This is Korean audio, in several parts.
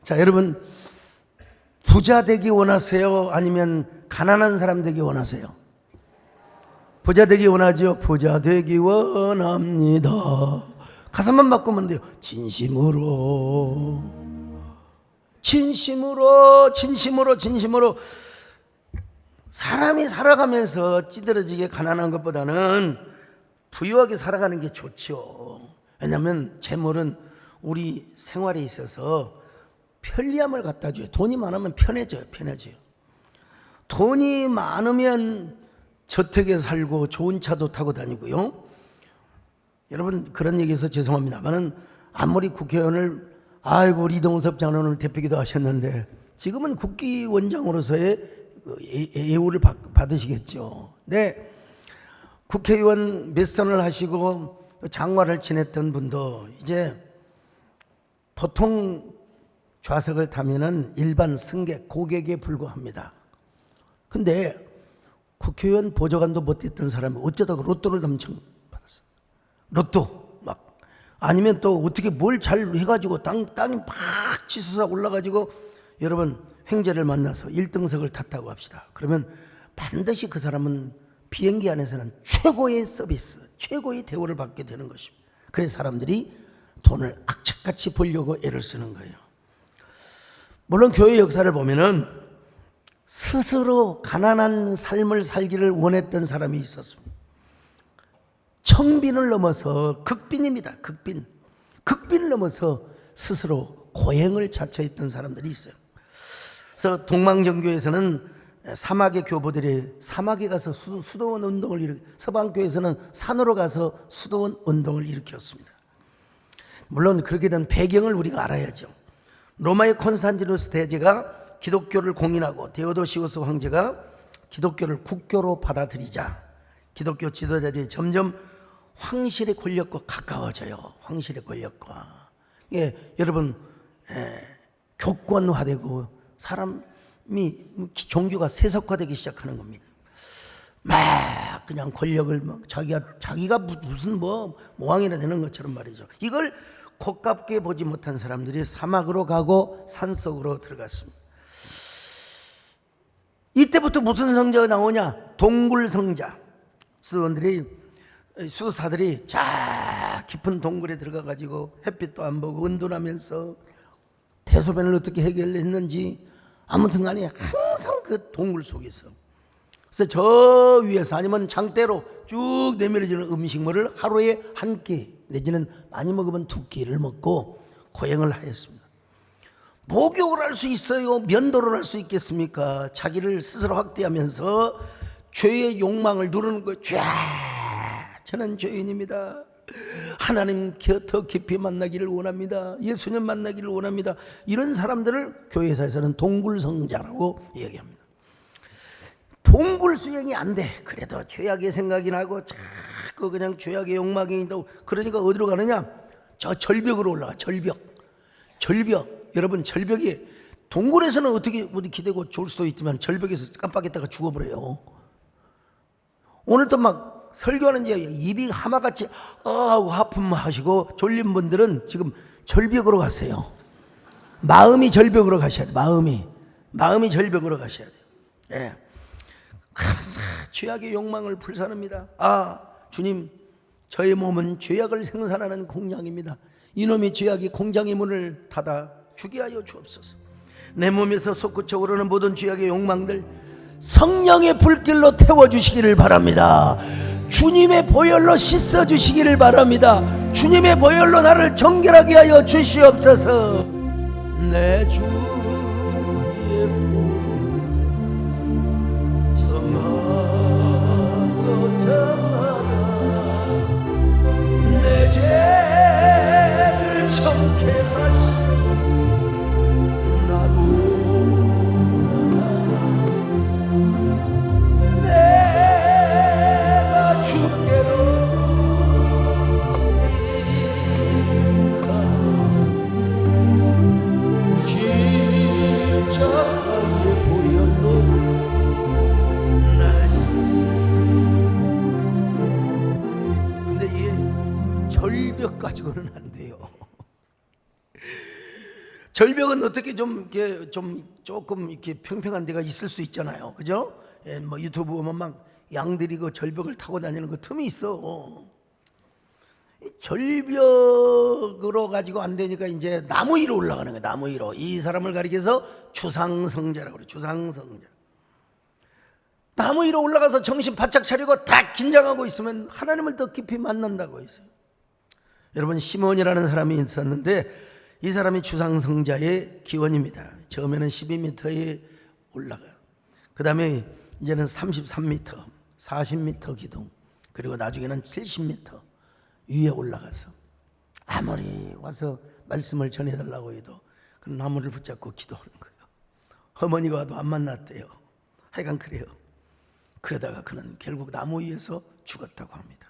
자, 여러분, 부자 되기 원하세요? 아니면 가난한 사람 되기 원하세요? 부자 되기 원하죠? 부자 되기 원합니다. 가사만 바꾸면 돼요. 진심으로, 진심으로, 진심으로, 진심으로. 사람이 살아가면서 찌들어지게 가난한 것보다는 부유하게 살아가는 게 좋죠. 왜냐하면 재물은 우리 생활에 있어서 편리함을 갖다 줘요. 돈이 많으면 편해져요. 돈이 많으면 저택에 살고 좋은 차도 타고 다니고요. 여러분, 그런 얘기해서 죄송합니다만은 아무리 국회의원을 우리 이동섭 장로를 대표기도 하셨는데 지금은 국기원장으로서의 예우를 받으시겠죠. 네, 국회의원 몇 선을 하시고 장관을 지냈던 분도 이제 보통 좌석을 타면은 일반 승객, 고객에 불과합니다. 근데 국회의원 보좌관도 못 됐던 사람이 어쩌다가 로또를 당첨받았어요. 로또 막 아니면 또 어떻게 뭘 잘 해가지고 땅이 막 치솟아 올라가지고 여러분 횡재를 만나서 1등석을 탔다고 합시다. 그러면 반드시 그 사람은 비행기 안에서는 최고의 서비스, 최고의 대우를 받게 되는 것입니다. 그래서 사람들이 돈을 악착같이 벌려고 애를 쓰는 거예요. 물론 교회 역사를 보면은 스스로 가난한 삶을 살기를 원했던 사람이 있었습니다. 청빈을 넘어서 극빈입니다. 극빈을 넘어서 스스로 고행을 자처했던 사람들이 있어요. 그래서 동방정교에서는 사막의 교보들이 사막에 가서 수도원 운동을 일으켜, 서방교에서는 산으로 가서 수도원 운동을 일으켰습니다. 물론 그렇게 된 배경을 우리가 알아야죠. 로마의 콘스탄티누스 대제가 기독교를 공인하고 데오도시우스 황제가 기독교를 국교로 받아들이자 기독교 지도자들이 점점 황실의 권력과 가까워져요. 황실의 권력과. 여러분, 교권화되고 사람이 종교가 세속화되기 시작하는 겁니다. 막 그냥 권력을 막 자기가 무슨 모왕이나 되는 것처럼 말이죠. 이걸 고깝게 보지 못한 사람들이 사막으로 가고 산속으로 들어갔습니다. 이때부터 무슨 성자가 나오냐? 동굴성자. 수도사들이 자 깊은 동굴에 들어가 가지고 햇빛도 안 보고 은둔하면서 대소변을 어떻게 해결했는지 아무튼 간에 항상 그 동굴 속에서, 그래서 저 위에서 아니면 장대로 쭉 내밀어지는 음식물을 하루에 한 끼 내지는 많이 먹으면 두 끼를 먹고 고행을 하였습니다. 목욕을 할 수 있어요? 면도를 할 수 있겠습니까? 자기를 스스로 확대하면서 죄의 욕망을 누르는 거예요. 저는 죄인입니다. 하나님 더 깊이 만나기를 원합니다. 예수님 만나기를 원합니다. 이런 사람들을 교회에서는 동굴성자라고 얘기합니다. 동굴 수행이 안 돼. 그래도 죄악의 생각이 나고 자꾸 그냥 죄악의 욕망이 있다고. 그러니까 어디로 가느냐? 저 절벽으로 올라가. 절벽. 여러분, 절벽이 동굴에서는 어디 기대고 좋을 수도 있지만 절벽에서 깜빡했다가 죽어버려요. 오늘도 막 설교하는 입이 하마같이 하품하시고 졸린 분들은 지금 절벽으로 가세요. 마음이 절벽으로 가셔야 돼요. 마음이 절벽으로 가셔야 돼요. 예. 항상 죄악의 욕망을 불사릅니다. 주님, 저의 몸은 죄악을 생산하는 공장입니다. 이놈의 죄악이 공장의 문을 닫아 주게 하여 주옵소서. 내 몸에서 솟구쳐 오르는 모든 죄악의 욕망들 성령의 불길로 태워주시기를 바랍니다. 주님의 보혈로 씻어주시기를 바랍니다. 주님의 보혈로 나를 정결하게 하여 주시옵소서. 내 주의 보 정하다 내 죄를 정케하시 가지고는 안 돼요. 절벽은 어떻게 좀 이렇게 좀 조금 이렇게 평평한 데가 있을 수 있잖아요, 그죠? 예, 뭐 유튜브 보면 막 양들이 그 절벽을 타고 다니는 그 틈이 있어. 이 절벽으로 가지고 안 되니까 이제 나무 위로 올라가는 거야. 나무 위로. 이 사람을 가리켜서 주상성자라고 그래. 주상성자. 나무 위로 올라가서 정신 바짝 차리고 딱 긴장하고 있으면 하나님을 더 깊이 만난다고 했어요. 여러분, 시몬이라는 사람이 있었는데 이 사람이 주상성자의 기원입니다. 처음에는 12m에 올라가요. 그 다음에 이제는 33m, 40m 기둥, 그리고 나중에는 70m 위에 올라가서 아무리 와서 말씀을 전해달라고 해도 그 나무를 붙잡고 기도하는 거예요. 어머니가 와도 안 만났대요. 하여간 그래요. 그러다가 그는 결국 나무 위에서 죽었다고 합니다.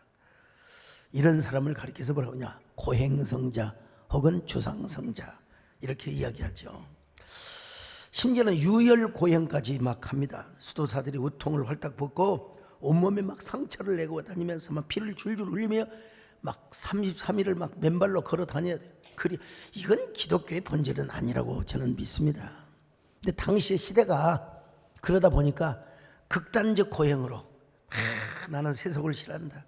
이런 사람을 가리켜서 뭐라고 하냐? 고행성자 혹은 주상성자 이렇게 이야기하죠. 심지어는 유혈고행까지 막 합니다. 수도사들이 우통을 헐딱 벗고 온몸에 막 상처를 내고 다니면서 막 피를 줄줄 흘리며 막 33일을 막 맨발로 걸어 다녀야 돼요. 이건 기독교의 본질은 아니라고 저는 믿습니다. 근데 당시의 시대가 그러다 보니까 극단적 고행으로 나는 세속을 싫어한다.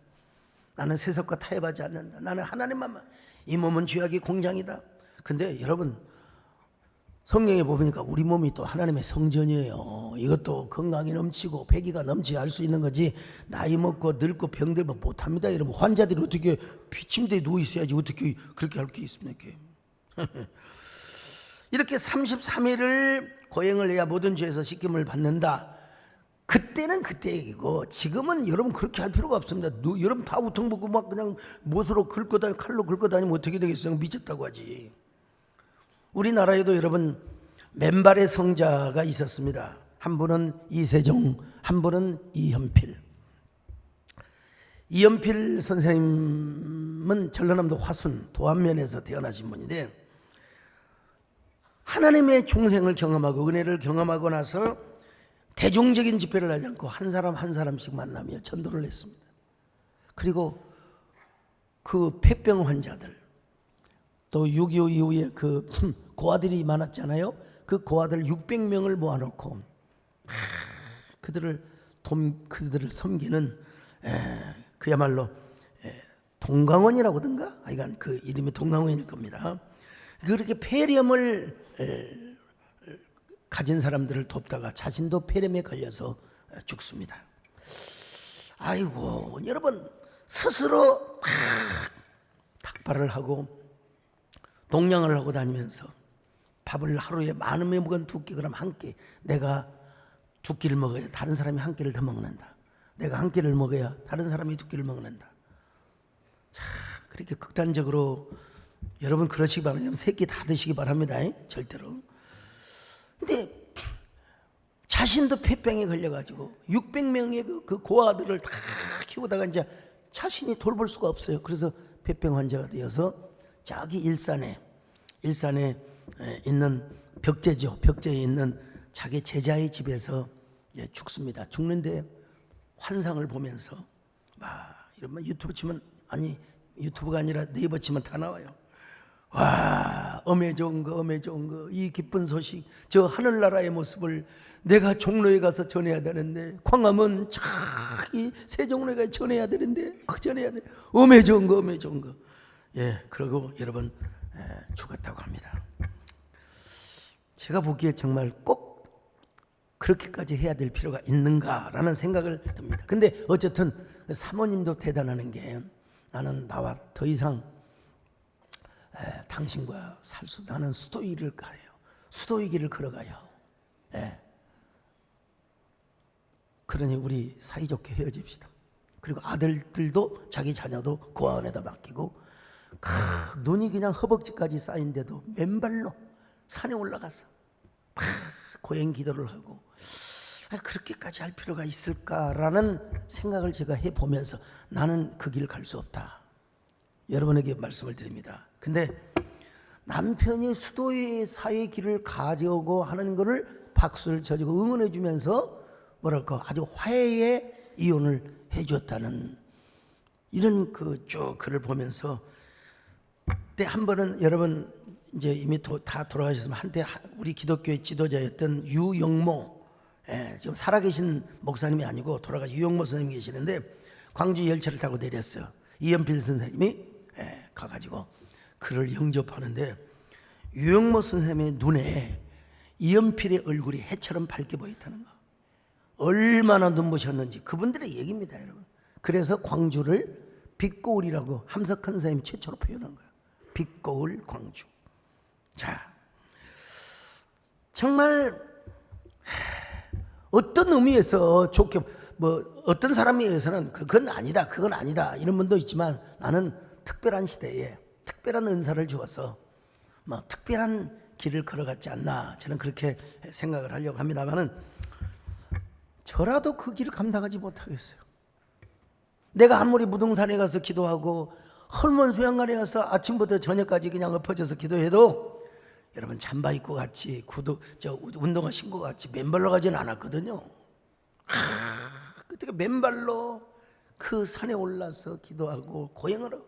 나는 세속과 타협하지 않는다. 나는 하나님만, 이 몸은 죄악의 공장이다. 근데 여러분, 성경에 보니까 우리 몸이 또 하나님의 성전이에요. 이것도 건강이 넘치고 패기가 넘치게 할 수 있는 거지, 나이 먹고 늙고 병들면 못합니다. 이러면 환자들이 어떻게 침대에 누워 있어야지 어떻게 그렇게 할 게 있습니까? 이렇게 33일을 고행을 해야 모든 죄에서 씻김을 받는다. 그때는 그때 얘기고 지금은 여러분 그렇게 할 필요가 없습니다. 여러분 다 우통 벗고 막 그냥 못으로 긁고 다니고 칼로 긁고 다니면 어떻게 되겠어요? 미쳤다고 하지. 우리나라에도 여러분 맨발의 성자가 있었습니다. 한 분은 이세종, 한 분은 이현필. 이현필 선생님은 전라남도 화순 도안면에서 태어나신 분인데 하나님의 중생을 경험하고 은혜를 경험하고 나서 대중적인 집회를 하지 않고 한 사람 한 사람씩 만나며 전도를 했습니다. 그리고 그 폐병 환자들, 또 6.25 이후에 그 고아들이 많았잖아요. 그 고아들 600명을 모아놓고 그들을 섬기는 그야말로 동강원이라고 하던가, 하여간 그 이름이 동강원일 겁니다. 그렇게 폐렴을 가진 사람들을 돕다가 자신도 폐렴에 걸려서 죽습니다. 아이고, 여러분 스스로 닭발을 하고 동냥을 하고 다니면서 밥을 하루에 많은 먹은 두 끼, 그럼 한 끼, 내가 두 끼를 먹어야 다른 사람이 한 끼를 더 먹는다. 내가 한 끼를 먹어야 다른 사람이 두 끼를 먹는다. 자, 그렇게 극단적으로 여러분 그러시기 바랍니다. 세 끼 다 드시기 바랍니다. 절대로. 근데 자신도 폐병에 걸려가지고 600명의 그 고아들을 다 키우다가 이제 자신이 돌볼 수가 없어요. 그래서 폐병 환자가 되어서 저기 일산에 있는 벽제죠. 벽제에 있는 자기 제자의 집에서 죽습니다. 죽는데 환상을 보면서 이러면 유튜브 치면, 아니 유튜브가 아니라 네이버 치면 다 나와요. 와, 엄해 좋은 거, 이 기쁜 소식, 저 하늘나라의 모습을 내가 종로에 가서 전해야 되는데, 광화문 이 세종로에 전해야 되는데, 전해야 돼. 엄해 좋은 거. 그러고 여러분 죽었다고 합니다. 제가 보기에 정말 꼭 그렇게까지 해야 될 필요가 있는가라는 생각을 듭니다. 근데 어쨌든 사모님도 대단하는 게, 나와 더 이상 당신과 살 수, 나는 수도이를 가요. 수도이길을 걸어가요. 그러니 우리 사이좋게 헤어집시다. 그리고 아들들도 자기 자녀도 고아원에다 맡기고, 눈이 그냥 허벅지까지 쌓인데도 맨발로 산에 올라가서 고행 기도를 하고, 그렇게까지 할 필요가 있을까라는 생각을 제가 해보면서 나는 그 길 갈 수 없다, 여러분에게 말씀을 드립니다. 근데 남편이 수도의 사회 길을 가려고 하는 것을 박수를 쳐주고 응원해 주면서 뭐랄까 아주 화해의 이혼을 해줬다는 이런 쭉 글을 보면서, 그때 한 번은 여러분 이제 이미 다 돌아가셨으면 한때 우리 기독교의 지도자였던 유영모, 지금 살아계신 목사님이 아니고 돌아가신 유영모 선생님이 계시는데 광주 열차를 타고 내렸어요. 이연필 선생님이 가가지고 그를 영접하는데 유영모 선생님의 눈에 이연필의 얼굴이 해처럼 밝게 보였다는 거. 얼마나 눈부셨는지 그분들의 얘기입니다, 여러분. 그래서 광주를 빛거울이라고 함석헌 선생님 최초로 표현한 거예요. 빛거울 광주. 자, 정말 어떤 의미에서 좋게 뭐 어떤 사람에 의해서는 그건 아니다, 그건 아니다 이런 분도 있지만 나는 특별한 시대에 특별한 은사를 주어서 뭐 특별한 길을 걸어갔지 않나 저는 그렇게 생각을 하려고 합니다만은 저라도 그 길을 감당하지 못하겠어요. 내가 아무리 무등산에 가서 기도하고 헐몬 수양관에 가서 아침부터 저녁까지 그냥 엎어져서 기도해도 여러분 잠바 입고 같이 운동화 신고 같이 맨발로 가지는 않았거든요. 그때 맨발로 그 산에 올라서 기도하고 고행을 하고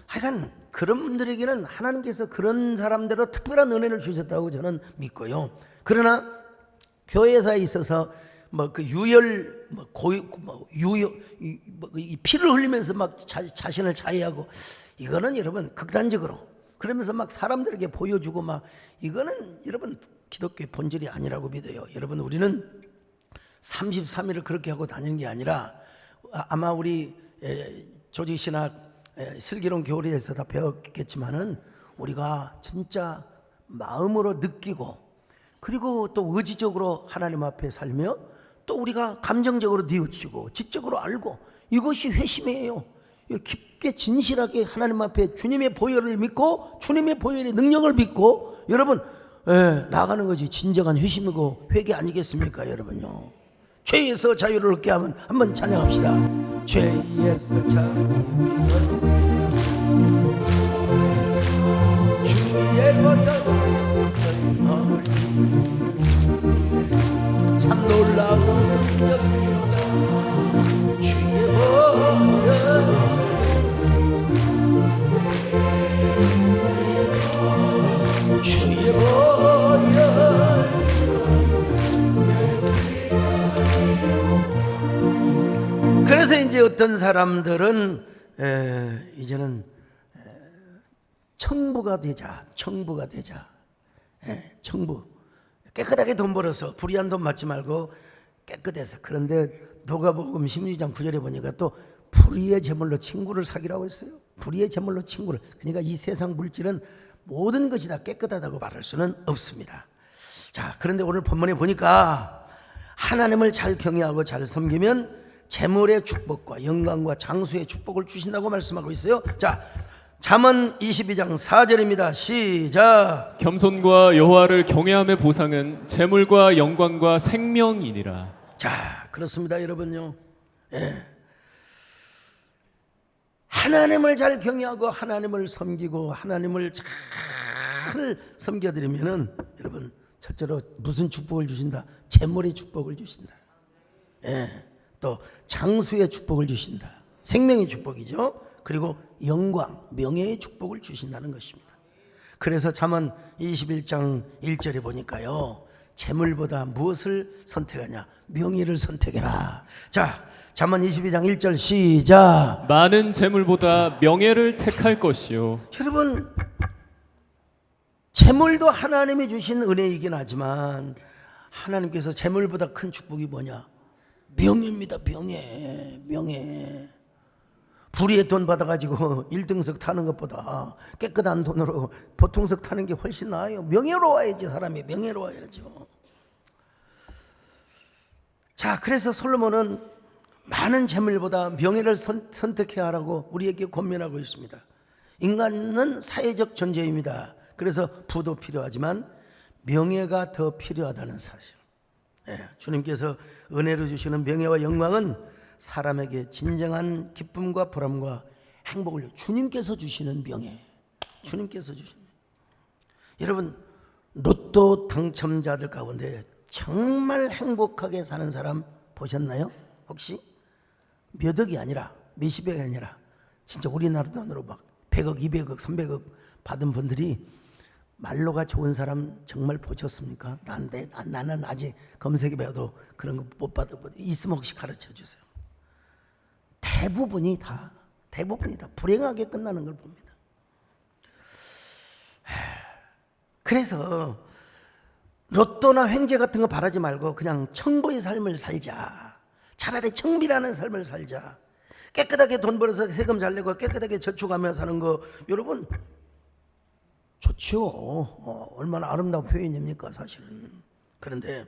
하여간 그런 분들에게는 하나님께서 그런 사람대로 특별한 은혜를 주셨다고 저는 믿고요. 그러나 교회사에 있어서 뭐 그 유혈 이 피를 흘리면서 막 자신을 자해하고 이거는 여러분 극단적으로 그러면서 막 사람들에게 보여주고 막 이거는 여러분 기독교의 본질이 아니라고 믿어요. 여러분 우리는 33일을 그렇게 하고 다니는 게 아니라 아마 우리 조직신학 슬기로운 교리에서 다 배웠겠지만은 우리가 진짜 마음으로 느끼고 그리고 또 의지적으로 하나님 앞에 살며 또 우리가 감정적으로 뉘우치고 지적으로 알고 이것이 회심이에요. 깊게 진실하게 하나님 앞에 주님의 보혈을 믿고 주님의 보혈의 능력을 믿고 여러분 나가는 것이 진정한 회심이고 회개 아니겠습니까 여러분요. 죄에서 자유를 얻게 하면 한번 찬양합시다. 죄에서 자유 주의 보혈 마음을 참 놀라운 능력이로다. 주의 보혈 주의 보혈 그래서 이제 어떤 사람들은 이제는 청부가 되자 청부 깨끗하게 돈 벌어서 불의한 돈 받지 말고 깨끗해서 그런데 누가복음 16장 9절에 보니까 또 불의의 제물로 친구를 사귀라고 했어요. 불의의 제물로 친구를 그러니까 이 세상 물질은 모든 것이 다 깨끗하다고 말할 수는 없습니다. 자 그런데 오늘 본문에 보니까 하나님을 잘 경외하고 잘 섬기면 재물의 축복과 영광과 장수의 축복을 주신다고 말씀하고 있어요. 자 잠언 22장 4절입니다. 시작. 겸손과 여호와를 경외함의 보상은 재물과 영광과 생명이니라. 자 그렇습니다 여러분요. 하나님을 잘 경외하고 하나님을 섬기고 하나님을 잘 섬겨드리면은 여러분 첫째로 무슨 축복을 주신다? 재물의 축복을 주신다. 또 장수의 축복을 주신다. 생명의 축복이죠. 그리고 영광, 명예의 축복을 주신다는 것입니다. 그래서 잠언 21장 1절에 보니까요. 재물보다 무엇을 선택하냐? 명예를 선택해라. 자, 잠언 22장 1절 시작. 많은 재물보다 명예를 택할 것이요. 여러분 재물도 하나님이 주신 은혜이긴 하지만 하나님께서 재물보다 큰 축복이 뭐냐? 명예입니다. 명예. 불의의 돈 받아가지고 1등석 타는 것보다 깨끗한 돈으로 보통석 타는 게 훨씬 나아요. 명예로워야지 사람이 명예로워야죠. 자 그래서 솔로몬은 많은 재물보다 명예를 선택해야 하라고 우리에게 권면하고 있습니다. 인간은 사회적 존재입니다. 그래서 부도 필요하지만 명예가 더 필요하다는 사실. 주님께서 은혜로 주시는 명예와 영광은 사람에게 진정한 기쁨과 보람과 행복을 주님께서 주시는 명예. 주님께서 주시는 여러분 로또 당첨자들 가운데 정말 행복하게 사는 사람 보셨나요? 혹시? 몇 억이 아니라 몇십억이 아니라 진짜 우리나라 돈으로 막 100억, 200억, 300억 받은 분들이 말로가 좋은 사람 정말 보셨습니까? 나는 아직 검색해봐도 그런 거 못 받아보고 있으면 혹시 가르쳐 주세요. 대부분이 다 불행하게 끝나는 걸 봅니다. 그래서 로또나 횡재 같은 거 바라지 말고 그냥 청부의 삶을 살자. 차라리 청비라는 삶을 살자. 깨끗하게 돈 벌어서 세금 잘 내고 깨끗하게 저축하며 사는 거 여러분 좋죠. 얼마나 아름다운 표현입니까 사실은. 그런데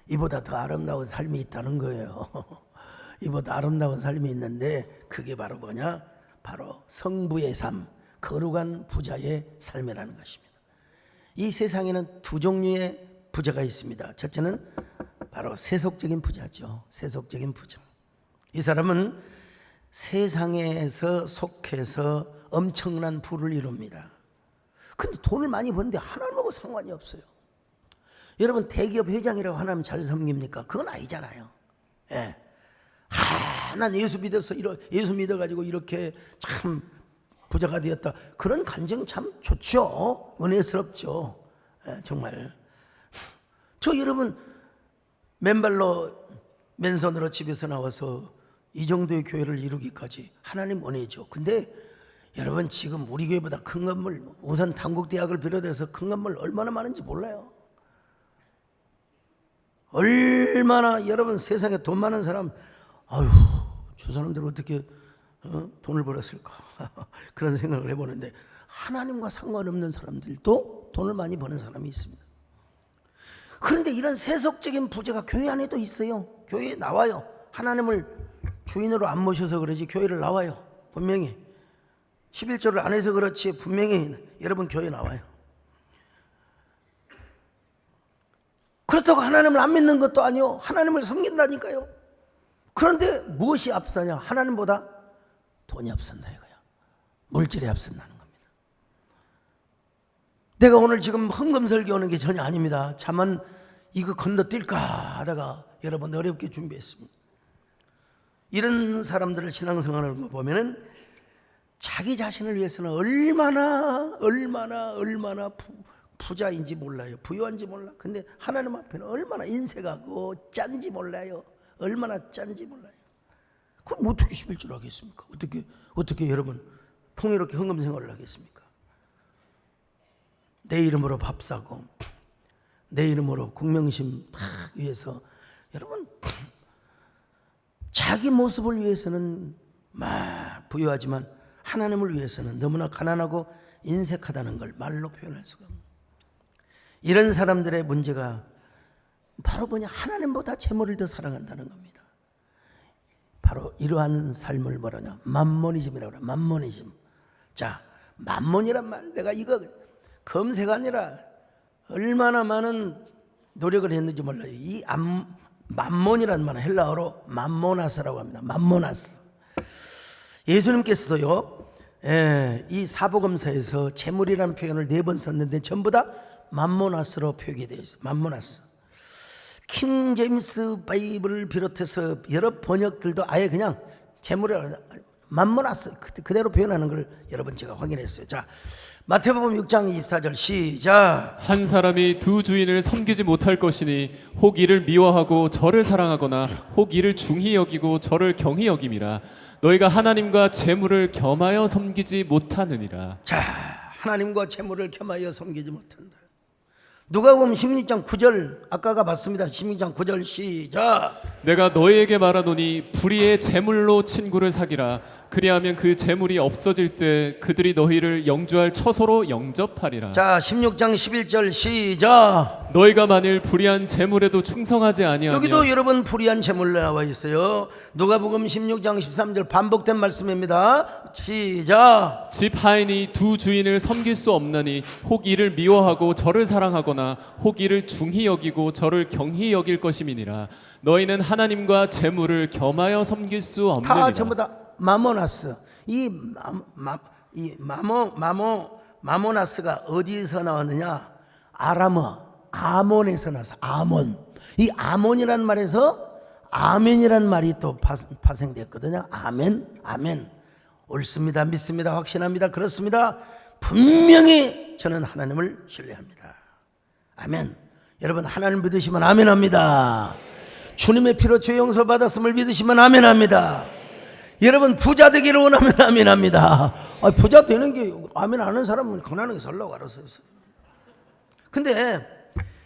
이보다 더 아름다운 삶이 있다는 거예요. 이보다 아름다운 삶이 있는데 그게 바로 뭐냐? 바로 성부의 삶, 거룩한 부자의 삶이라는 것입니다. 이 세상에는 두 종류의 부자가 있습니다. 첫째는 바로 세속적인 부자죠. 세속적인 부자. 이 사람은 세상에서 속해서 엄청난 부를 이룹니다. 근데 돈을 많이 버는데 하나님하고 상관이 없어요. 여러분 대기업 회장이라고 하나님 잘 섬깁니까? 그건 아니잖아요. 예. 난 예수 믿어가지고 이렇게 참 부자가 되었다. 그런 간증 참 좋죠. 은혜스럽죠. 예, 정말. 저 여러분 맨손으로 집에서 나와서 이 정도의 교회를 이루기까지 하나님 은혜죠. 근데 여러분 지금 우리 교회보다 큰 건물, 우선 단국대학을 비롯해서 큰 건물 얼마나 많은지 몰라요. 얼마나 여러분 세상에 돈 많은 사람, 아유 저 사람들 어떻게 돈을 벌었을까 그런 생각을 해보는데 하나님과 상관없는 사람들도 돈을 많이 버는 사람이 있습니다. 그런데 이런 세속적인 부자가 교회 안에도 있어요. 교회에 나와요. 하나님을 주인으로 안 모셔서 그러지 교회를 나와요. 분명히 11조를 안 해서 그렇지 분명히 여러분 교회에 나와요. 그렇다고 하나님을 안 믿는 것도 아니요. 하나님을 섬긴다니까요. 그런데 무엇이 앞서냐? 하나님보다 돈이 앞선다 이거야. 물질이 앞선다는 겁니다. 내가 오늘 지금 헌금설교 오는 게 전혀 아닙니다. 차만 이거 건너뛸까 하다가 여러분 어렵게 준비했습니다. 이런 사람들을 신앙생활을 보면은 자기 자신을 위해서는 얼마나 부자인지 몰라요. 부유한지 몰라. 근데 하나님 앞에는 얼마나 인색하고 짠지 몰라요. 얼마나 짠지 몰라요. 그럼 어떻게 11조를 하겠습니까? 어떻게 여러분 풍요롭게 헌금 생활을 하겠습니까? 내 이름으로 밥 사고 내 이름으로 국명심 다 위해서 여러분 자기 모습을 위해서는 막 부유하지만 하나님을 위해서는 너무나 가난하고 인색하다는 걸 말로 표현할 수가 없는 이런 사람들의 문제가 바로 뭐냐? 하나님보다 재물을 더 사랑한다는 겁니다. 바로 이러한 삶을 뭐라냐? 맘모니즘이라고 그래요. 맘모니즘. 자, 맘몬이란 말 내가 이거 검색 아니라 얼마나 많은 노력을 했는지 몰라요. 이 맘몬이란 말은 헬라어로 맘모나스라고 합니다. 맘모나스. 예수님께서도요, 이 사복음서에서 재물이라는 표현을 4번 썼는데 전부 다 맘모나스로 표기되어 있어요. 맘모나스. 킹 제임스 바이블을 비롯해서 여러 번역들도 아예 그냥 재물을 맘모나스 그대로 표현하는 걸 여러분 제가 확인했어요. 자, 마태복음 6장 24절 시작. 한 사람이 두 주인을 섬기지 못할 것이니 혹 이를 미워하고 저를 사랑하거나 혹 이를 중히 여기고 저를 경히 여김이라. 너희가 하나님과 재물을 겸하여 섬기지 못하느니라. 자, 하나님과 재물을 겸하여 섬기지 못한다. 누가복음 16장 9절 아까가 맞습니다. 16장 9절 시작. 내가 너희에게 말하노니 불의의 재물로 친구를 사귀라. 그리하면 그 재물이 없어질 때 그들이 너희를 영주할 처소로 영접하리라. 자, 16장 11절 시작. 너희가 만일 불의한 재물에도 충성하지 아니하면 여기도 여러분 불의한 재물 나와 있어요. 누가복음 16장 13절 반복된 말씀입니다. 시작. 집 하인이 두 주인을 섬길 수 없나니 혹 이를 미워하고 저를 사랑하거나 혹 이를 중히 여기고 저를 경히 여길 것임이니라. 너희는 하나님과 재물을 겸하여 섬길 수 없느니라. 다 전부 다 마모나스. 마모나스가 어디서 나왔느냐? 아몬에서 나서 아몬. 이 아몬이란 말에서 아멘이란 말이 또 파생됐거든요. 아멘. 옳습니다. 믿습니다. 확신합니다. 그렇습니다. 분명히 저는 하나님을 신뢰합니다. 아멘. 여러분 하나님 믿으시면 아멘합니다. 주님의 피로 죄 용서 받았음을 믿으시면 아멘합니다. 여러분 부자 되기를 원하면 아멘합니다. 부자 되는 게 아멘 하는 사람은 가난하게 살라고 알아서 했어요. 근데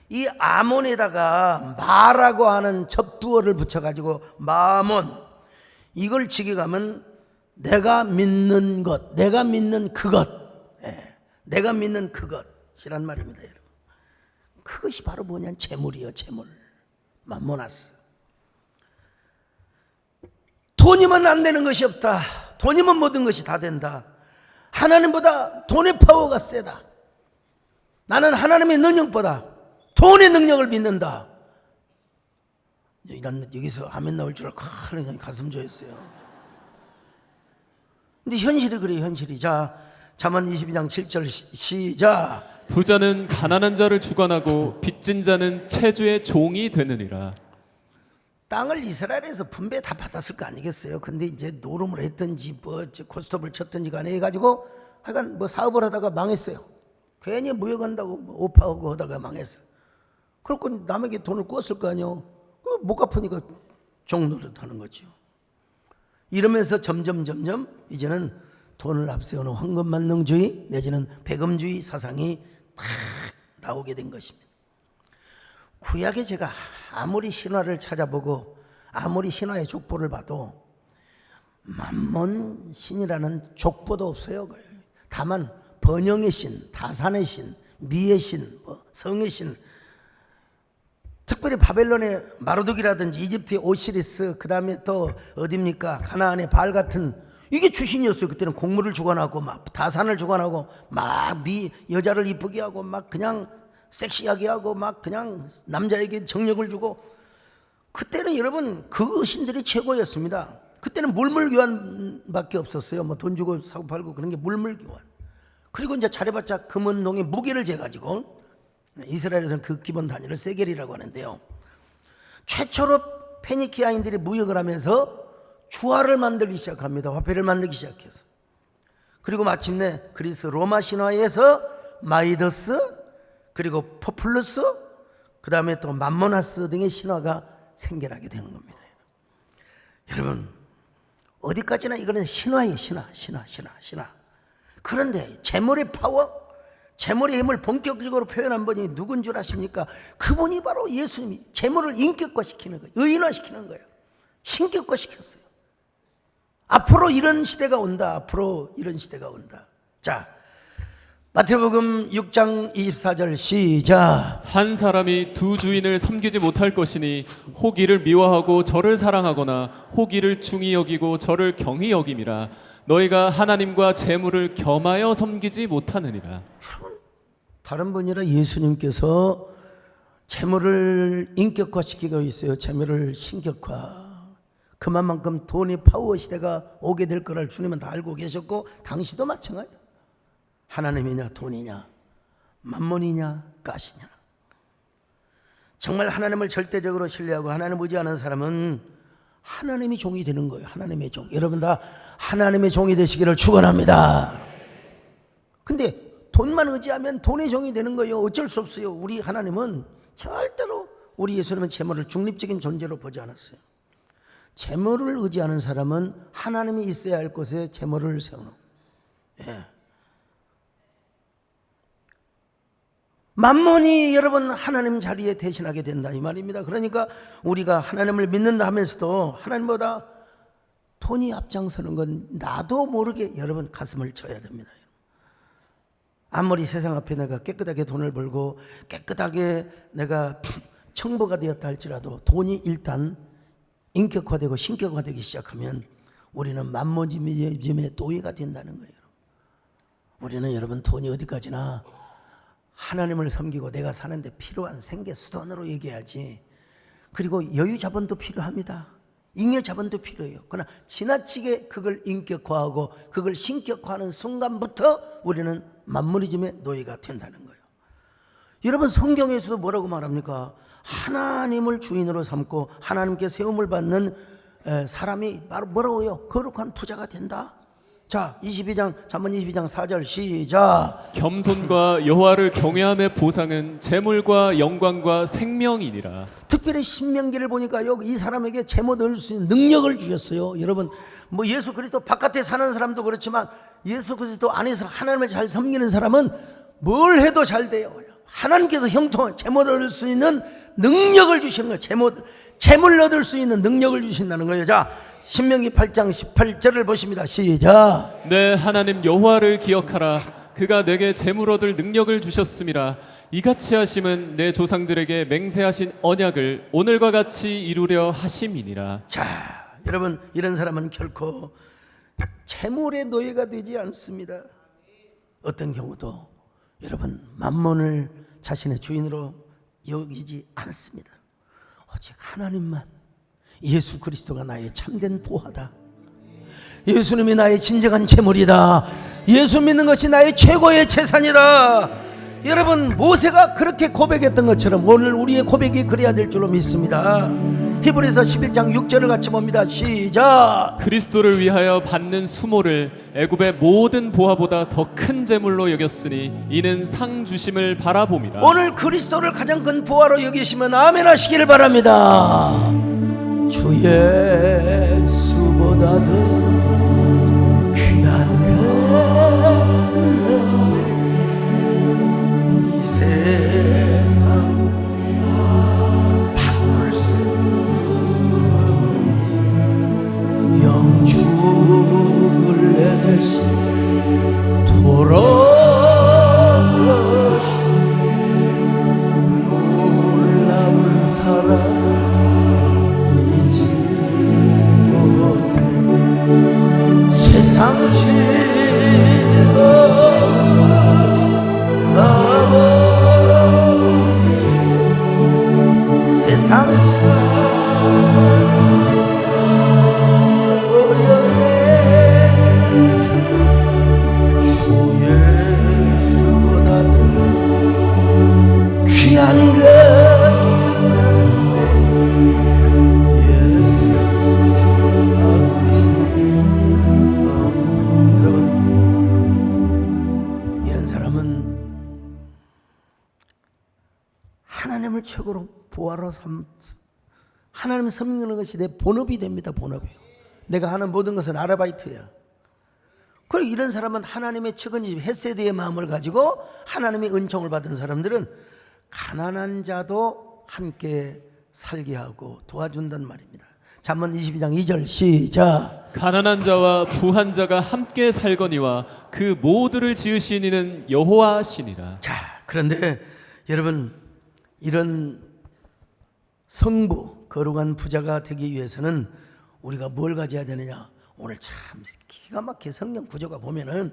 이 아몬에다가 마라고 하는 접두어를 붙여가지고 마몬, 이걸 지게가면 내가 믿는 것, 내가 믿는 그것, 내가 믿는 그것이란 말입니다. 여러분, 그것이 바로 뭐냐? 재물이요, 재물. 맘모나스. 돈이면 안 되는 것이 없다. 돈이면 모든 것이 다 된다. 하나님보다 돈의 파워가 세다. 나는 하나님의 능력보다 돈의 능력을 믿는다. 여기서 아멘 나올 줄 알고 가슴 조였어요. 근데 현실이 그래요, 현실이. 자, 잠언 22장 7절 시작. 부자는 가난한 자를 주관하고 빚진 자는 체주의 종이 되느니라. 땅을 이스라엘에서 분배 다 받았을 거 아니겠어요? 근데 이제 노름을 했든지 뭐 고스톱을 쳤든지 간에 해가지고 하여간 뭐 사업을 하다가 망했어요. 괜히 무역한다고 오파하고 하다가 망했어. 그렇고 남에게 돈을 꿨을 거 아니에요. 못 갚으니까 종노릇 하는 거죠. 이러면서 점점 이제는 돈을 앞세우는 황금만능주의 내지는 배금주의 사상이 탁 나오게 된 것입니다. 구약에 제가 아무리 신화를 찾아보고 아무리 신화의 족보를 봐도 맘몬 신이라는 족보도 없어요. 다만 번영의 신, 다산의 신, 미의 신, 성의 신, 특별히 바벨론의 마르둑이라든지 이집트의 오시리스, 그 다음에 또 어딥니까? 가나안의 바알 같은, 이게 주신이었어요. 그때는 곡물을 주관하고 막 다산을 주관하고 막 여자를 이쁘게 하고 막 그냥 섹시하게 하고 막 그냥 남자에게 정력을 주고, 그때는 여러분 그 신들이 최고였습니다. 그때는 물물교환밖에 없었어요. 뭐 돈 주고 사고 팔고 그런 게 물물교환. 그리고 이제 잘해봤자 금은동에 무게를 재가지고, 이스라엘에서는 그 기본 단위를 세겔이라고 하는데요, 최초로 페니키아인들이 무역을 하면서 주화를 만들기 시작합니다. 화폐를 만들기 시작해서. 그리고 마침내 그리스 로마 신화에서 마이더스, 그리고 포플루스, 그 다음에 또 맘모나스 등의 신화가 생겨나게 되는 겁니다. 여러분, 어디까지나 이거는 신화예요. 신화. 그런데 재물의 파워, 재물의 힘을 본격적으로 표현한 분이 누군 줄 아십니까? 그분이 바로 예수님이 재물을 인격화시키는 거예요. 의인화시키는 거예요. 신격화시켰어요. 앞으로 이런 시대가 온다. 앞으로 이런 시대가 온다. 자, 마태복음 6장 24절 시작. 한 사람이 두 주인을 섬기지 못할 것이니 혹 이를 미워하고 저를 사랑하거나 혹 이를 중히 여기고 저를 경히 여김이라. 너희가 하나님과 재물을 겸하여 섬기지 못하느니라. 다른 분이 아니라 예수님께서 재물을 인격화시키고 있어요. 재물을 신격화. 그만큼 돈의 파워 시대가 오게 될 거를 주님은 다 알고 계셨고, 당시도 마찬가지예요. 하나님이냐 돈이냐, 만몬이냐 가시냐. 정말 하나님을 절대적으로 신뢰하고 하나님을 의지하는 사람은 하나님의 종이 되는 거예요. 하나님의 종. 여러분 다 하나님의 종이 되시기를 축원합니다. 근데 돈만 의지하면 돈의 종이 되는 거예요. 어쩔 수 없어요. 우리 하나님은 절대로, 우리 예수님은 재물을 중립적인 존재로 보지 않았어요. 재물을 의지하는 사람은 하나님이 있어야 할 곳에 재물을 세우는. 만몬이 여러분 하나님 자리에 대신하게 된다 이 말입니다. 그러니까 우리가 하나님을 믿는다 하면서도 하나님보다 돈이 앞장서는 건 나도 모르게 여러분 가슴을 쳐야 됩니다. 아무리 세상 앞에 내가 깨끗하게 돈을 벌고 깨끗하게 내가 청부가 되었다 할지라도 돈이 일단 인격화되고 신격화되기 시작하면 우리는 만몬이즘의 노예가 된다는 거예요. 우리는 여러분 돈이 어디까지나 하나님을 섬기고 내가 사는데 필요한 생계 수단으로 얘기해야지. 그리고 여유 자본도 필요합니다. 잉여 자본도 필요해요. 그러나 지나치게 그걸 인격화하고 그걸 신격화하는 순간부터 우리는 만무리즘의 노예가 된다는 거예요. 여러분 성경에서도 뭐라고 말합니까? 하나님을 주인으로 삼고 하나님께 세움을 받는 사람이 바로 뭐라고요? 거룩한 부자가 된다. 자, 22장 잠언 22장 4절 시작. 겸손과 여호와를 경외함의 보상은 재물과 영광과 생명이니라. 특별히 신명기를 보니까 여기 이 사람에게 제못 얻을 수 있는 능력을 주셨어요. 여러분, 뭐 예수 그리스도 바깥에 사는 사람도 그렇지만 예수 그리스도 안에서 하나님을 잘 섬기는 사람은 뭘 해도 잘 돼요. 하나님께서 형통 제못 얻을 수 있는 능력을 주시는 거예요. 재물 얻을 수 있는 능력을 주신다는 거예요. 자, 신명기 8장 18절을 보십니다. 시작. 내 하나님 여호와를 기억하라. 그가 내게 재물 얻을 능력을 주셨음이라. 이같이 하심은 내 조상들에게 맹세하신 언약을 오늘과 같이 이루려 하심이니라. 자, 여러분, 이런 사람은 결코 재물의 노예가 되지 않습니다. 어떤 경우도 여러분 만몬을 자신의 주인으로 여기지 않습니다. 오직 하나님만, 예수 그리스도가 나의 참된 보화다. 예수님이 나의 진정한 재물이다. 예수 믿는 것이 나의 최고의 재산이다. 여러분, 모세가 그렇게 고백했던 것처럼 오늘 우리의 고백이 그래야 될 줄로 믿습니다. 히브리서 11장 6절을 같이 봅니다. 시작. 그리스도를 위하여 받는 수모를 애굽의 모든 보화보다 더 큰 재물로 여겼으니 이는 상 주심을 바라봅니다. 오늘 그리스도를 가장 큰 보화로 여기시면 아멘 하시기를 바랍니다. 주 예수보다 더 귀한 것은 이 세상 바꿀 수 없는 영주를 내대신 돌아오신 그 놀라운 사랑 잊지 못해. 세상 즐거워 세상 참 어려운데 주의 수고나는 귀한 것은 예수 여러분, 이런 사람은 하나님을 최고로 보아로 하나님 섬기는 것이 내 본업이 됩니다. 본업이에요. 내가 하는 모든 것은 아르바이트야. 그리고 이런 사람은 하나님의 측은지 헤세드의 마음을 가지고 하나님의 은총을 받은 사람들은 가난한 자도 함께 살게 하고 도와준단 말입니다. 잠언 22장 2절 시작. 가난한 자와 부한 자가 함께 살거니와 그 모두를 지으신 이는 여호와시니라. 자, 그런데 여러분, 이런 성부 거룩한 부자가 되기 위해서는 우리가 뭘 가져야 되느냐? 오늘 참 기가 막히게 성경 구조가 보면은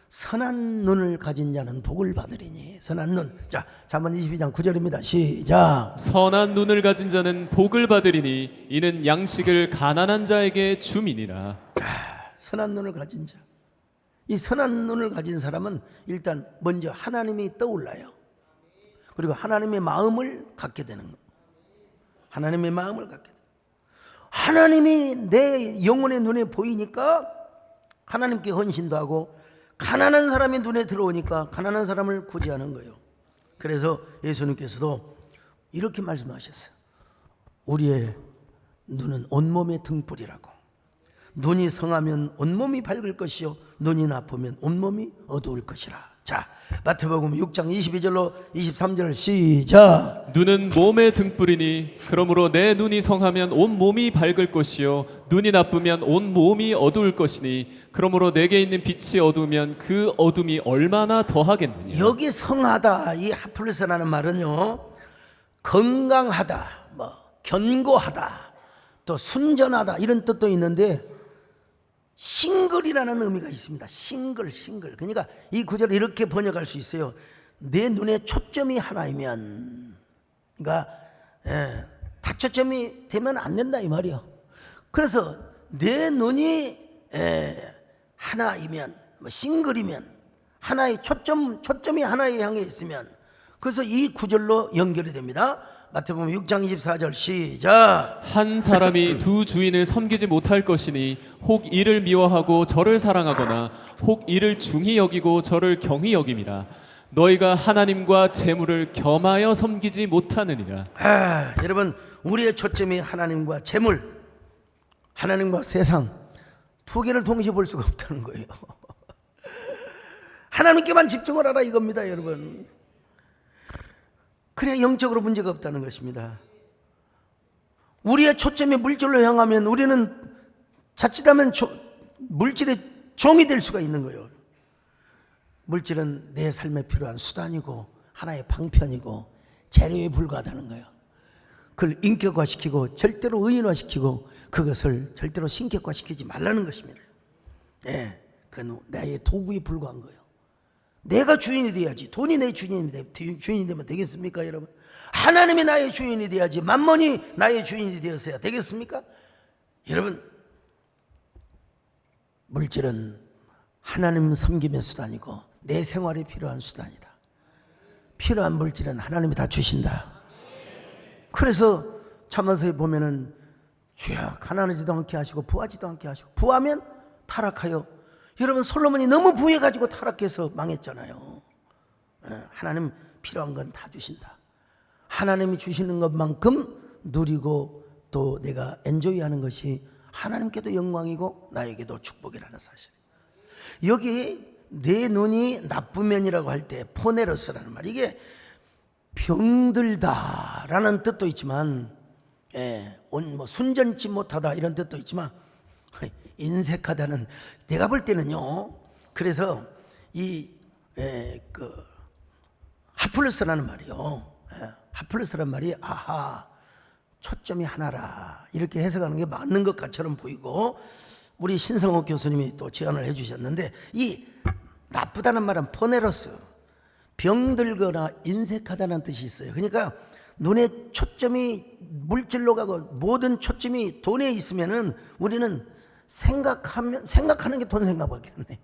선한 눈을 가진 자는 복을 받으리니. 선한 눈. 자, 잠언 22장 9절입니다. 시작. 선한 눈을 가진 자는 복을 받으리니 이는 양식을 가난한 자에게 줌이니라. 자, 선한 눈을 가진 자. 이 선한 눈을 가진 사람은 일단 먼저 하나님이 떠올라요. 그리고 하나님의 마음을 갖게 되는 거예요. 하나님의 마음을 갖게 돼요. 하나님이 내 영혼의 눈에 보이니까 하나님께 헌신도 하고, 가난한 사람이 눈에 들어오니까 가난한 사람을 구제하는 거예요. 그래서 예수님께서도 이렇게 말씀하셨어요. 우리의 눈은 온몸의 등불이라고. 눈이 성하면 온몸이 밝을 것이요 눈이 나쁘면 온몸이 어두울 것이라. 자, 마태복음 6장 22절로 23절 시작. 눈은 몸의 등불이니 그러므로 내 눈이 성하면 온 몸이 밝을 것이요 눈이 나쁘면 온 몸이 어두울 것이니 그러므로 내게 있는 빛이 어두우면 그 어둠이 얼마나 더하겠느냐. 여기 성하다, 이 하플레스라는 말은요, 건강하다, 뭐 견고하다, 또 순전하다 이런 뜻도 있는데 싱글이라는 의미가 있습니다. 싱글. 그러니까 이 구절을 이렇게 번역할 수 있어요. 내 눈에 초점이 하나이면, 그러니까 다초점이 되면 안 된다 이 말이요. 그래서 내 눈이 하나이면, 뭐 싱글이면, 하나의 초점이 하나에 향해 있으면, 그래서 이 구절로 연결이 됩니다. 마태복음 6장 24절 시작. 한 사람이 두 주인을 섬기지 못할 것이니 혹 이를 미워하고 저를 사랑하거나 혹 이를 중히 여기고 저를 경히 여김이라. 너희가 하나님과 재물을 겸하여 섬기지 못하느니라. 여러분, 우리의 초점이 하나님과 재물, 하나님과 세상 두 개를 동시에 볼 수가 없다는 거예요. 하나님께만 집중을 하라 이겁니다, 여러분. 그래야 영적으로 문제가 없다는 것입니다. 우리의 초점이 물질로 향하면 우리는 자칫하면 물질의 종이 될 수가 있는 거예요. 물질은 내 삶에 필요한 수단이고 하나의 방편이고 재료에 불과하다는 거예요. 그걸 인격화시키고 절대로 의인화시키고 그것을 절대로 신격화시키지 말라는 것입니다. 그건 나의 도구에 불과한 거예요. 내가 주인이 돼야지. 돈이 내 주인이 되면 되겠습니까, 여러분? 하나님이 나의 주인이 돼야지. 만몬이 나의 주인이 되었어야 되겠습니까? 여러분, 물질은 하나님 섬김의 수단이고 내 생활에 필요한 수단이다. 필요한 물질은 하나님이 다 주신다. 그래서 참만서에 보면은 주야 가난하지도 않게 하시고 부하지도 않게 하시고, 부하면 타락하여, 여러분 솔로몬이 너무 부해가지고 타락해서 망했잖아요. 하나님 필요한 건 다 주신다. 하나님이 주시는 것만큼 누리고 또 내가 엔조이하는 것이 하나님께도 영광이고 나에게도 축복이라는 사실. 여기 내 눈이 나쁘면이라고 할 때 포네러스라는 말, 이게 병들다라는 뜻도 있지만, 뭐 순전치 못하다 이런 뜻도 있지만, 인색하다는, 내가 볼 때는요. 그래서 이 하플러스라는 말이요. 하플러스라는 말이 초점이 하나라 이렇게 해석하는 게 맞는 것 같처럼 보이고, 우리 신성옥 교수님이 또 제안을 해주셨는데, 이 나쁘다는 말은 포네러스, 병들거나 인색하다는 뜻이 있어요. 그러니까 눈의 초점이 물질로 가고 모든 초점이 돈에 있으면은 우리는 생각하는 게 돈 생각밖에 안 해요.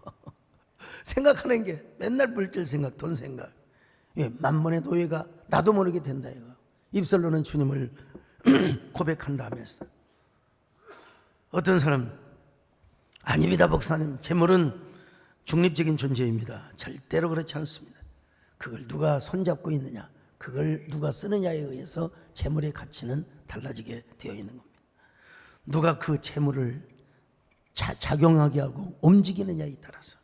생각하는 게 맨날 물질 생각, 돈 생각. 만몬의 노예가 나도 모르게 된다 이거. 입술로는 주님을 고백한다 하면서. 어떤 사람, 아닙니다 목사님, 재물은 중립적인 존재입니다. 절대로 그렇지 않습니다. 그걸 누가 손잡고 있느냐, 그걸 누가 쓰느냐에 의해서 재물의 가치는 달라지게 되어 있는 겁니다. 누가 그 재물을 작용하게 하고 움직이느냐에 따라서.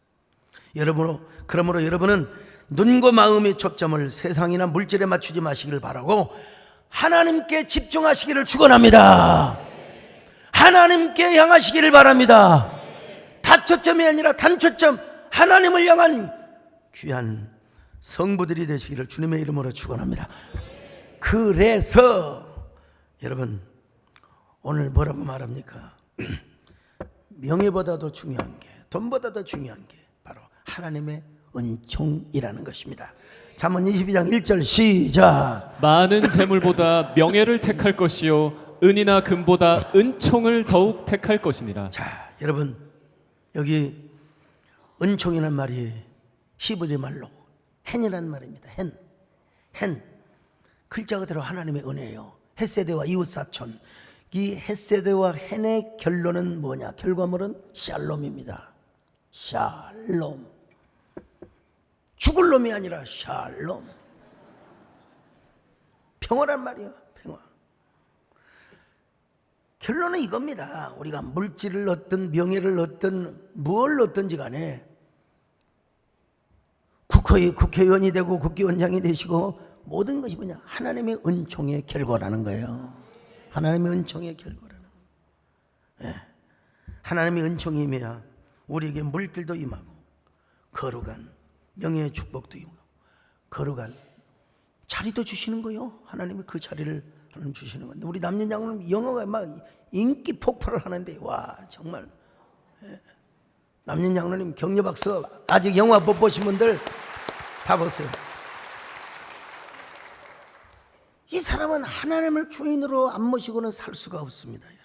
그러므로 여러분은 눈과 마음의 초점을 세상이나 물질에 맞추지 마시기를 바라고 하나님께 집중하시기를 축원합니다. 하나님께 향하시기를 바랍니다. 다초점이 아니라 단초점, 하나님을 향한 귀한 성부들이 되시기를 주님의 이름으로 축원합니다. 그래서 여러분, 오늘 뭐라고 말합니까? 명예보다도 중요한 게, 돈보다도 중요한 게 바로 하나님의 은총이라는 것입니다. 잠언 22장 1절 시작. 많은 재물보다 명예를 택할 것이요 은이나 금보다 은총을 더욱 택할 것이니라. 자, 여러분, 여기 은총이라는 말이 히브리 말로 헨이라는 말입니다. 헨. 글자 그대로 하나님의 은혜예요. 헷세대와 이웃 사촌. 이 헷세대와 헨의 결론은 뭐냐? 결과물은 샬롬입니다. 샬롬. 죽을 놈이 아니라 샬롬. 평화란 말이야. 평화. 결론은 이겁니다. 우리가 물질을 얻든 명예를 얻든 뭘 얻든지 간에 국회의원이 되고 국회의원장이 되시고 모든 것이 뭐냐? 하나님의 은총의 결과라는 거예요. 하나님의 은총의 결과라는 거예요. 하나님의 은총이 임해야 우리에게 물질도 임하고 거룩한 명예의 축복도 임하고 거룩한 자리도 주시는 거예요. 하나님이 그 자리를 하나님 주시는 건데, 우리 남녀 장로님 영어가 막 인기 폭발을 하는데, 와 정말 남녀 장로님 격려 박수. 아직 영화 못 보신 분들 다 보세요. 이 사람은 하나님을 주인으로 안 모시고는 살 수가 없습니다. 여러분.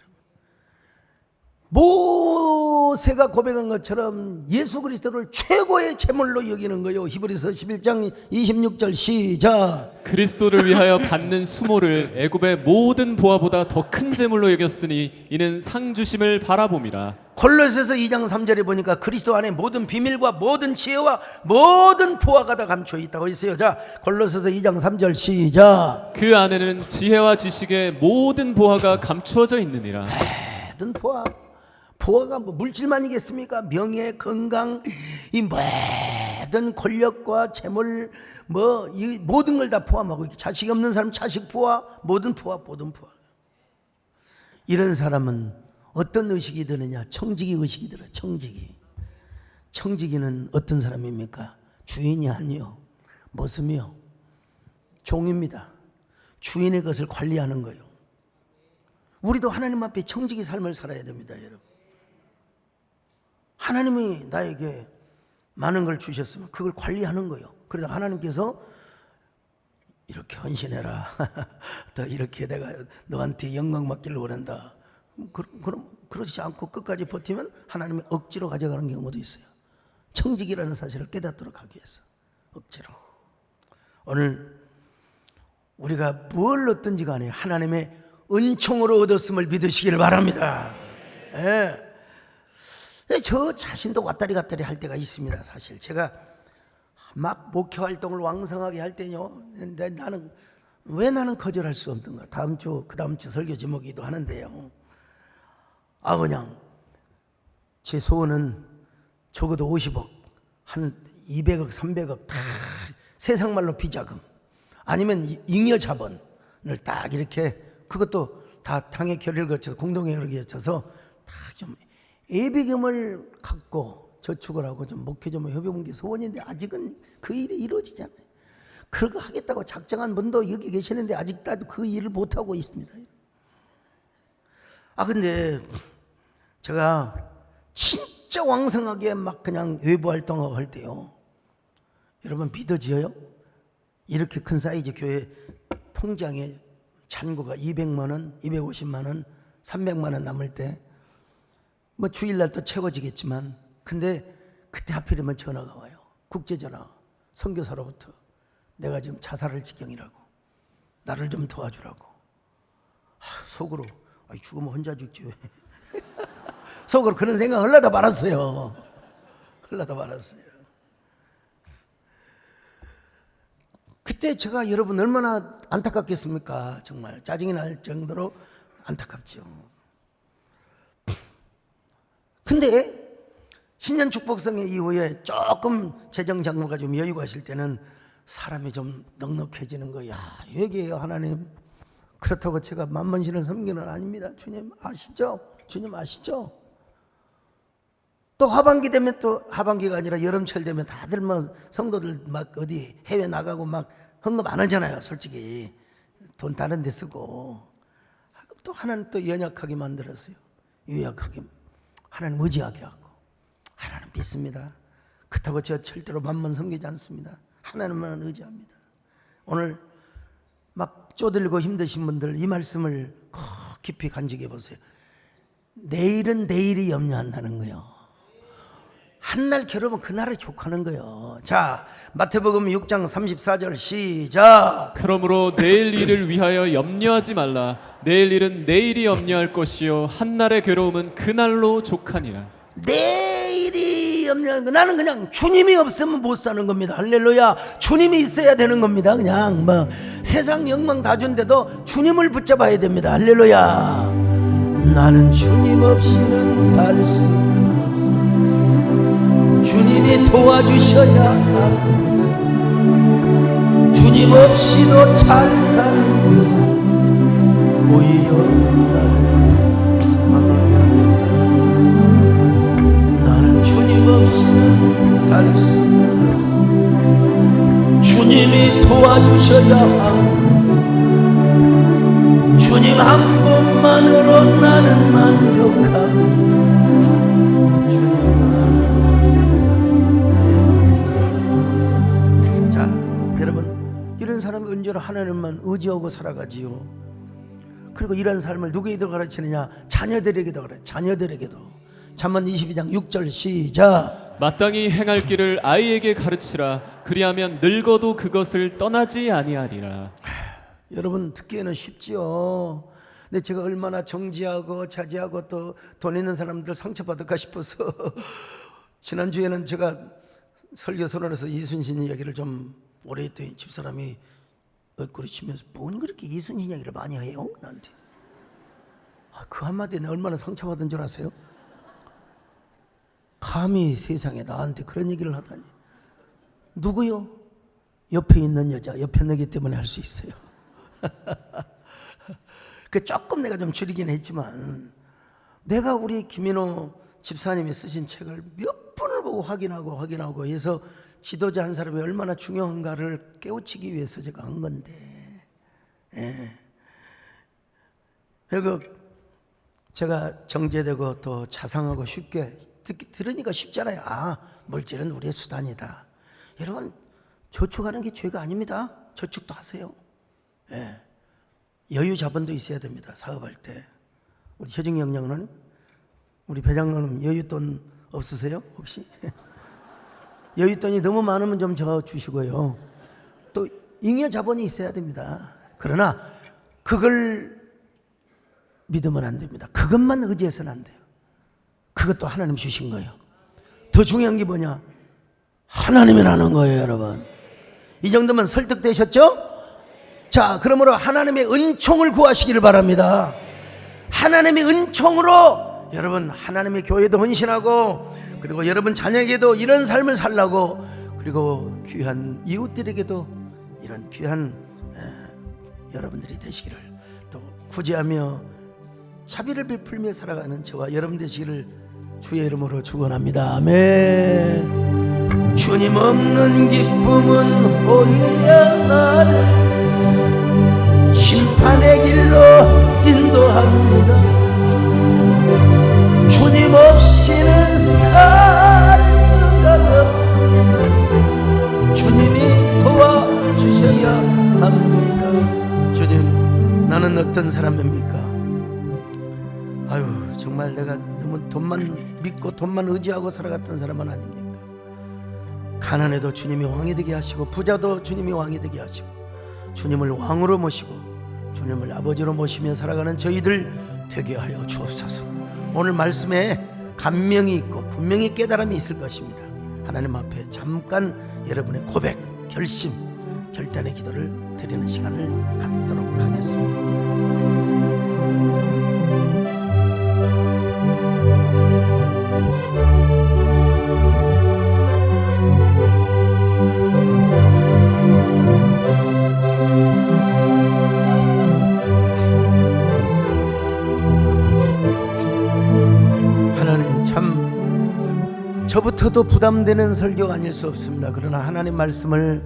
모세가 고백한 것처럼 예수 그리스도를 최고의 제물로 여기는 거요. 히브리서 11장 26절 시작. 그리스도를 위하여 받는 수모를 애굽의 모든 보화보다 더 큰 제물로 여겼으니 이는 상 주심을 바라봄이라. 골로새서 2장 3절에 보니까 그리스도 안에 모든 비밀과 모든 지혜와 모든 보화가 다 감춰 있다고 있어요. 자, 골로새서 2장 3절 시작. 그 안에는 지혜와 지식의 모든 보화가 감추어져 있느니라. 모든 보화가 뭐 물질만이겠습니까? 명예, 건강, 이 모든 권력과 재물, 뭐 이 모든 걸 다 포함하고 있고, 자식이 없는 사람 자식 포화, 모든 포화. 이런 사람은 어떤 의식이 드느냐? 청지기 의식이 들어요. 청지기는 어떤 사람입니까? 주인이 아니요, 머슴이요, 종입니다. 주인의 것을 관리하는 거예요. 우리도 하나님 앞에 청지기 삶을 살아야 됩니다, 여러분. 하나님이 나에게 많은 걸 주셨으면 그걸 관리하는 거예요. 그래서 하나님께서 이렇게 헌신해라. 더 이렇게 내가 너한테 영광 받기를 원한다. 그럼 그러지 않고 끝까지 버티면 하나님이 억지로 가져가는 경우도 있어요. 청직이라는 사실을 깨닫도록 하기 위해서 억지로. 오늘 우리가 뭘 얻든지 간에 하나님의 은총으로 얻었음을 믿으시기를 바랍니다. 예. 저 자신도 왔다리 갔다리 할 때가 있습니다. 사실 제가 막 목회 활동을 왕성하게 할 때요, 나는 거절할 수 없던가. 다음 주 그 다음 주 설교 제목이기도 하는데요, 그냥 제 소원은 적어도 50억, 한 200억, 300억 다 세상 말로 비자금, 아니면 잉여 자본을 딱 이렇게, 그것도 다 당의 결의를 거쳐서, 공동의 결의를 거쳐서 다 좀 예비금을 갖고 저축을 하고 좀 목회 좀 해보는 게 소원인데, 아직은 그 일이 이루어지잖아요. 그거 하겠다고 작정한 분도 여기 계시는데 아직도 그 일을 못하고 있습니다. 근데 제가 진짜 왕성하게 막 그냥 외부 활동하고 할 때요, 여러분 믿어지어요? 이렇게 큰 사이즈 교회 통장에 잔고가 200만 원, 250만 원, 300만 원 남을 때, 뭐 주일날 또 채워지겠지만, 근데 그때 하필이면 전화가 와요. 국제전화. 선교사로부터 내가 지금 자살할 지경이라고, 나를 좀 도와주라고. 속으로 죽으면 혼자 죽지 왜. 속으로 그런 생각 흘러다 말았어요. 그때 제가 여러분 얼마나 안타깝겠습니까? 정말 짜증이 날 정도로 안타깝죠. 근데 신년 축복성회 이후에 조금 재정 장모가 좀 여유가 있을 때는 사람이 좀 넉넉해지는 거야. 얘기해요, 하나님. 그렇다고 제가 만만신을 섬기는 건 아닙니다. 주님 아시죠? 또 하반기 되면, 또 하반기가 아니라 여름철 되면 다들 뭐 성도들 막 어디 해외 나가고 막 헌금 안 하잖아요. 솔직히 돈 다른 데 쓰고. 또 하나님 또 연약하게 만들었어요. 유약하게. 하나님 의지하게 하고. 하나님 믿습니다. 그렇다고 제가 절대로 만만 섬기지 않습니다. 하나님만 의지합니다. 오늘 막 쪼들고 힘드신 분들 이 말씀을 깊이 간직해 보세요. 내일은 내일이 염려한다는 거예요. 한날 괴로우면 그날에 족하는 거예요. 자, 마태복음 6장 34절 시작. 그러므로 내일 일을 위하여 염려하지 말라. 내일 일은 내일이 염려할 것이요 한날의 괴로움은 그날로 족하니라. 내일이 염려하는 거. 나는 그냥 주님이 없으면 못 사는 겁니다. 할렐루야. 주님이 있어야 되는 겁니다. 그냥 뭐 세상 영광 다 준데도 주님을 붙잡아야 됩니다. 할렐루야. 나는 주님 없이는 살 수 없습니다. 주님이 도와주셔야 합니다. 주님 없이도 잘 사는 것은 오히려 나를 망하게 합니다. 나는 주님 없이는 살 수 없습니다. 주님이 도와주셔야 합니다. 주님 한 분만으로 나는 만족합니다. 자, 여러분, 이런 사람이 언제나 하나님만 의지하고 살아가지요. 그리고 이런 삶을 누구에게도 가르치느냐? 자녀들에게도 가르쳐. 자녀들에게도 잠언 22장 6절 시작. 마땅히 행할 길을 아이에게 가르치라. 그리하면 늙어도 그것을 떠나지 아니하리라. 여러분 듣기에는 쉽지요. 근데 제가 얼마나 정지하고 자제하고 또 돈 있는 사람들 상처받을까 싶어서 지난주에는 제가 설교 서론에서 이순신 이야기를 좀 오래 했더니 집사람이 얼굴을 치면서 뭔 그렇게 이순신 이야기를 많이 해요? 나한테. 그 한마디에 내가 얼마나 상처받은 줄 아세요? 감히 세상에 나한테 그런 얘기를 하다니. 누구요? 옆에 있는 여자, 옆에 너기 때문에 할 수 있어요. 그 조금 내가 좀 줄이긴 했지만 내가 우리 김인호 집사님이 쓰신 책을 몇 번을 보고 확인하고 해서 지도자 한 사람이 얼마나 중요한가를 깨우치기 위해서 제가 한 건데, 그리고 제가 정제되고 또 자상하고 쉽게 들으니까 쉽잖아요. 물질은 우리의 수단이다. 여러분 저축하는 게 죄가 아닙니다. 저축도 하세요. 여유 자본도 있어야 됩니다. 사업할 때. 우리 최정희 영장로님, 우리 배장로님 여윳돈 없으세요 혹시? 여윳돈이 너무 많으면 좀 저 주시고요. 또 잉여 자본이 있어야 됩니다. 그러나 그걸 믿으면 안 됩니다. 그것만 의지해서는 안 돼요. 그것도 하나님 주신 거예요. 더 중요한 게 뭐냐? 하나님이 나는 거예요, 여러분. 이 정도면 설득되셨죠? 자, 그러므로 하나님의 은총을 구하시기를 바랍니다. 하나님의 은총으로 여러분 하나님의 교회도 헌신하고, 그리고 여러분 자녀에게도 이런 삶을 살라고, 그리고 귀한 이웃들에게도 이런 귀한 여러분들이 되시기를, 또 구제하며 자비를 베풀며 살아가는 저와 여러분 되시기를 주의 이름으로 축원합니다. 아멘. 주님 없는 기쁨은 오히려 나를 심판의 길로 인도합니다. 주님 없이는 살 수가 없습니다. 주님이 도와주셔야 합니다. 주님, 나는 어떤 사람입니까? 정말 내가 너무 돈만 믿고 돈만 의지하고 살아갔던 사람은 아닙니까? 가난해도 주님이 왕이 되게 하시고, 부자도 주님이 왕이 되게 하시고, 주님을 왕으로 모시고 주님을 아버지로 모시며 살아가는 저희들 되게 하여 주옵소서. 오늘 말씀에 감명이 있고 분명히 깨달음이 있을 것입니다. 하나님 앞에 잠깐 여러분의 고백, 결심, 결단의 기도를 드리는 시간을 갖도록 하겠습니다. 저부터도 부담되는 설교가 아닐 수 없습니다. 그러나 하나님 말씀을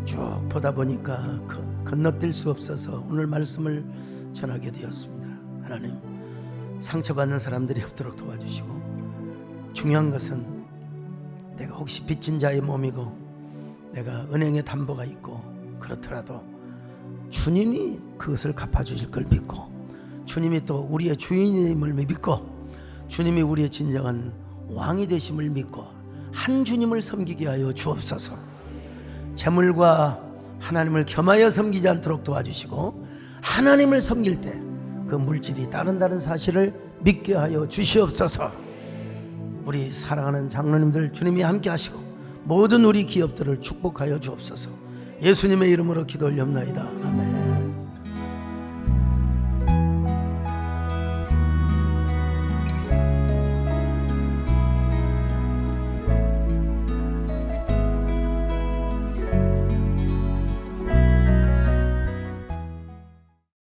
쭉 보다 보니까 건너뛸 수 없어서 오늘 말씀을 전하게 되었습니다. 하나님, 상처받는 사람들이 없도록 도와주시고, 중요한 것은 내가 혹시 빚진 자의 몸이고 내가 은행에 담보가 있고 그렇더라도 주님이 그것을 갚아주실 걸 믿고, 주님이 또 우리의 주인임을 믿고, 주님이 우리의 진정한 왕이 되심을 믿고 한 주님을 섬기게 하여 주옵소서. 재물과 하나님을 겸하여 섬기지 않도록 도와주시고, 하나님을 섬길 때 그 물질이 따른다는 사실을 믿게 하여 주시옵소서. 우리 사랑하는 장로님들 주님이 함께 하시고 모든 우리 기업들을 축복하여 주옵소서. 예수님의 이름으로 기도 올렸나이다. 아멘.